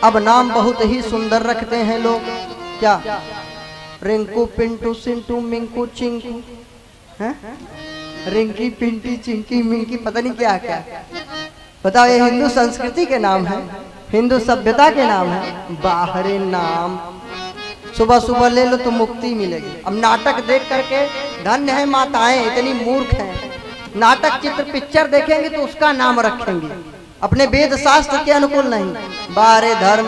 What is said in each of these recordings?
अब नाम बहुत ही सुंदर रखते हैं लोग। क्या रिंकू पिंटू सिंटू मिंकू चिंकू हैं, रिंकी पिंटी चिंकी मिंकी, पता नहीं क्या क्या। बताओ, ये हिंदू संस्कृति के नाम है, हिंदू सभ्यता के नाम है। बाहरी नाम सुबह सुबह ले लो तो मुक्ति मिलेगी। अब नाटक देख करके धन्य है माताएं, इतनी मूर्ख हैं, नाटक चित्र पिक्चर देखेंगे तो उसका नाम रखेंगे, अपने वेद शास्त्र के अनुकूल नहीं। बाहरी धर्म,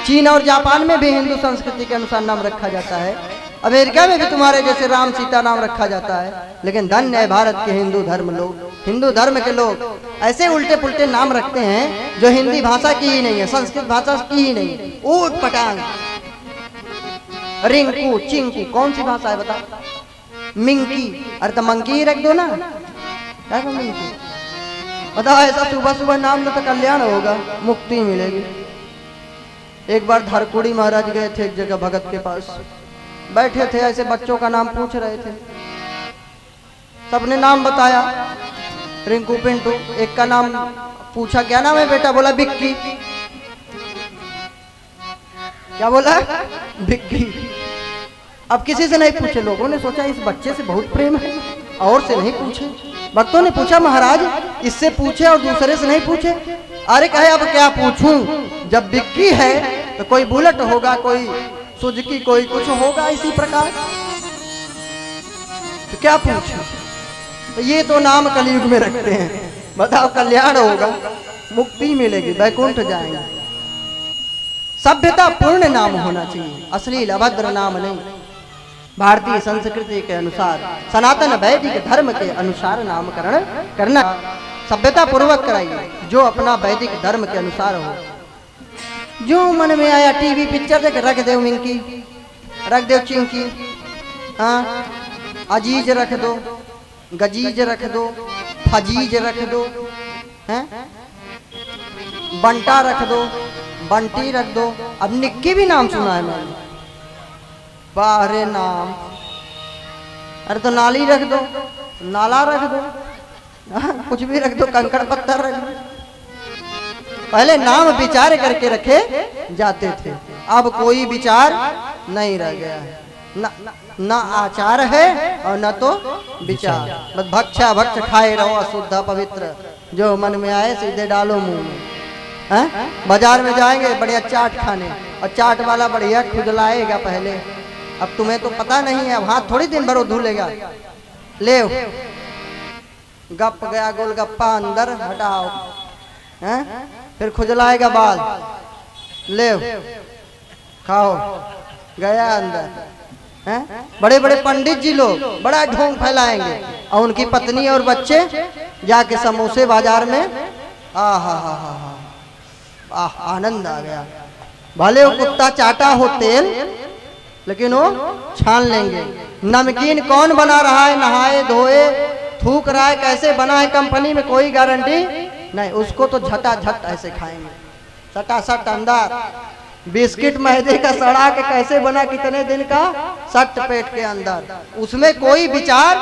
चीन और जापान में भी हिंदू संस्कृति के अनुसार नाम रखा जाता है, अमेरिका में भी तुम्हारे जैसे राम सीता नाम रखा जाता है। लेकिन धन्य है भारत के हिंदू धर्म लोग, हिंदू धर्म के लोग ऐसे उल्टे पुल्टे नाम रखते हैं जो हिंदी भाषा की ही नहीं है, संस्कृत भाषा की ही नहीं है। ऊट पटांग, रिंकू चिंकू कौन सी भाषा है बता? मिंकी, अरे तो मंकी रख दो ना, क्या मिंकी? बताओ, ऐसा सुबह सुबह नाम लो तो कल्याण होगा, मुक्ति मिलेगी। एक बार धरकुड़ी महाराज गए थे एक जगह भगत के पास, बैठे थे, ऐसे बच्चों का नाम पूछ रहे थे, सबने नाम बताया, रिंकू पिंटू। एक का नाम पूछा, क्या नाम है बेटा? बोला बिक्की। क्या बोला? बिक्की। अब किसी से नहीं पूछे, लोगों ने सोचा इस बच्चे से बहुत प्रेम है, और से नहीं पूछे। भक्तों ने पूछा, महाराज इससे पूछे और दूसरे से नहीं पूछे। अरे कहे अब क्या पूछूं, जब बिक्की है तो कोई बुलेट होगा, कोई सुजुकी, कोई कुछ होगा इसी प्रकार, तो क्या पूछूं? तो ये तो नाम कलयुग में रखते हैं। बताओ, कल्याण होगा, मुक्ति मिलेगी, वैकुंठ जाएंगे। सभ्यता पूर्ण नाम होना चाहिए, अश्लील अभद्र नाम नहीं। भारतीय संस्कृति के अनुसार, सनातन वैदिक धर्म के अनुसार नामकरण करना, सभ्यता पूर्वक कराइए, जो अपना वैदिक धर्म के अनुसार हो। जो मन में आया टीवी पिक्चर देख रख दो मिंकी, रख दो चिंकी, हाँ, अजीज रख दो, गजीज रख दो, फजीज रख दो, हैं, बंटा रख दो, बंटी रख दो। अब निक्की भी नाम सुना है मैंने, बाहरे नाम। अरे तो नाली रख दो, नाला रख दो, कुछ भी रख दो, कंकड़ पत्थर रख दो। पहले नाम विचार करके रखे जाते थे, अब कोई विचार नहीं रह गया है, न आचार है और न तो विचार। बस भक्षा भक्ष खाए रहो अशुद्ध पवित्र, जो मन में आए सीधे डालो मुंह में। बाजार में जाएंगे बढ़िया चाट खाने, और चाट वाला बढ़िया खुजलाएगा पहले। अब तुम्हें तो पता नहीं है, हाथ थोड़ी दिन भर धुलेगा। ले गप गया गोलगप्पा अंदर, हटाओ, हैं? फिर खुजलाएगा बाल, ले खाओ, गया अंदर, हैं? बड़े बड़े पंडित जी लोग बड़ा ढोंग फैलाएंगे, और उनकी पत्नी और बच्चे जाके समोसे बाजार में, आनंद आ गया। भले वो कुत्ता चाटा हो तेल, लेकिन वो छान लेंगे। नमकीन कौन बना रहा है, नहाए धोए थूक रहा है, कैसे बना है कंपनी में कोई गारंटी नहीं, उसको तो झटाझट ऐसे खाएंगे, सटासट अंदर। बिस्किट मैदे का सड़ा के कैसे बना, कितने दिन का, सट पेट के अंदर, उसमें कोई विचार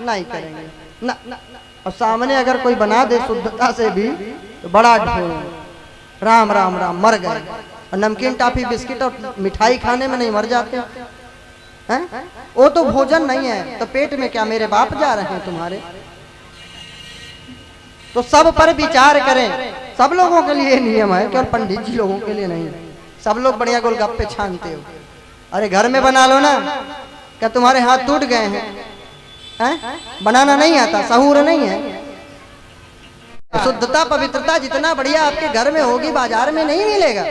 नहीं करेंगे न। और सामने अगर कोई बना दे शुद्धता से भी तो बड़ा ढोंग, राम राम राम, मर गए। और नमकीन टॉफी बिस्किट और मिठाई खाने में नहीं मर जाते हैं? वो तो भोजन नहीं है, तो पेट में क्या मेरे बाप जा रहे हैं तुम्हारे? तो सब पर विचार करें, सब लोगों के लिए नियम है, केवल पंडित जी लोगों के लिए नहीं। सब लोग बढ़िया गोलगप्पे छानते हो, अरे घर में बना लो ना। क्या तुम्हारे हाथ टूट गए हैं? बनाना नहीं आता, सहूर नहीं है। शुद्धता पवित्रता जितना बढ़िया आपके घर में होगी, बाजार में नहीं मिलेगा।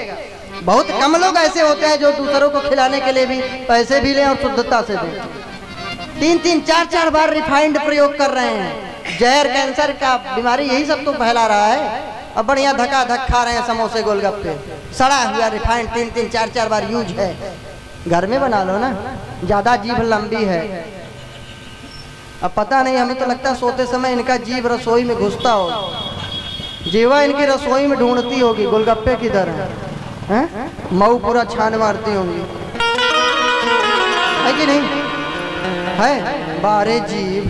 बहुत कम लोग ऐसे होते हैं जो दूसरों को खिलाने के लिए भी पैसे भी लें और शुद्धता से दें। 3-3, 4-4 बार रिफाइंड प्रयोग कर रहे हैं, जहर कैंसर का बीमारी यही सब तो फैला रहा है। अब बढ़िया धक्का धक खा रहे हैं समोसे गोलगप्पे, सड़ा हुआ रिफाइंड 3-3, 4-4 बार यूज है। घर में बना लो ना, ज्यादा जीभ लंबी है। अब पता नहीं, हमें तो लगता है सोते समय इनका जीभ रसोई में घुसता हो, जीवा इनकी रसोई में ढूंढती होगी गोलगप्पे किधर है, मऊ पूरा छान मारती होंगी, है कि नहीं है? बारे जीव।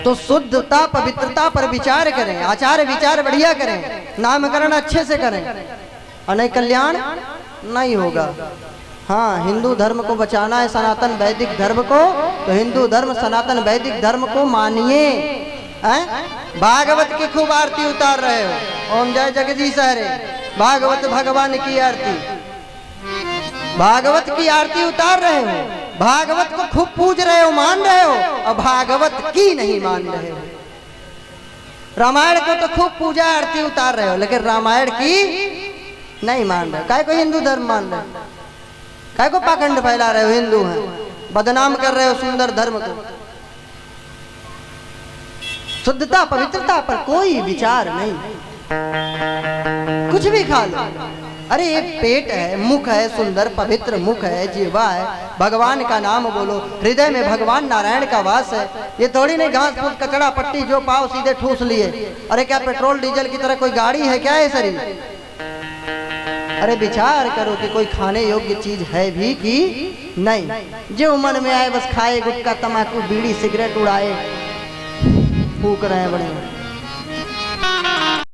तो शुद्धता पवित्रता पर विचार करें, आचार विचार बढ़िया करें। नामकरण अच्छे से करें और नहीं कल्याण नहीं होगा। हाँ, हिंदू धर्म को बचाना है, सनातन वैदिक धर्म को, तो हिंदू धर्म सनातन वैदिक धर्म को मानिए। भागवत की खूब आरती उतार रहे हो, ओम जय जगदीश हरे, भागवत भगवान की आरती, भागवत की आरती उतार रहे हो, भागवत को खूब पूज रहे हो, मान रहे हो, और भागवत की नहीं मान रहे हो। रामायण को तो खूब पूजा आरती उतार रहे हो, लेकिन रामायण की नहीं मान रहे हो। काय को हिंदू धर्म मान रहे हो, काय को पाखंड फैला रहे हो, हिंदू हैं, बदनाम कर रहे हो सुंदर धर्म को। शुद्धता पवित्रता पर कोई विचार नहीं, कुछ भी खा लो। अरे एक पेट है, मुख है, सुंदर पवित्र मुख है, जीवा है, भगवान का नाम बोलो, हृदय में भगवान नारायण का वास है। ये थोड़ी नहीं घास फूस कचड़ा पट्टी जो पाओ सीधे ठूस लिए। अरे क्या पेट्रोल डीजल की तरह कोई गाड़ी है क्या ये शरीर? अरे विचार करो कि कोई खाने योग्य चीज है भी कि नहीं। जो मन में आए बस खाए, गुटखा तंबाकू बीड़ी सिगरेट उड़ाए, फूक रहे हैं बड़े।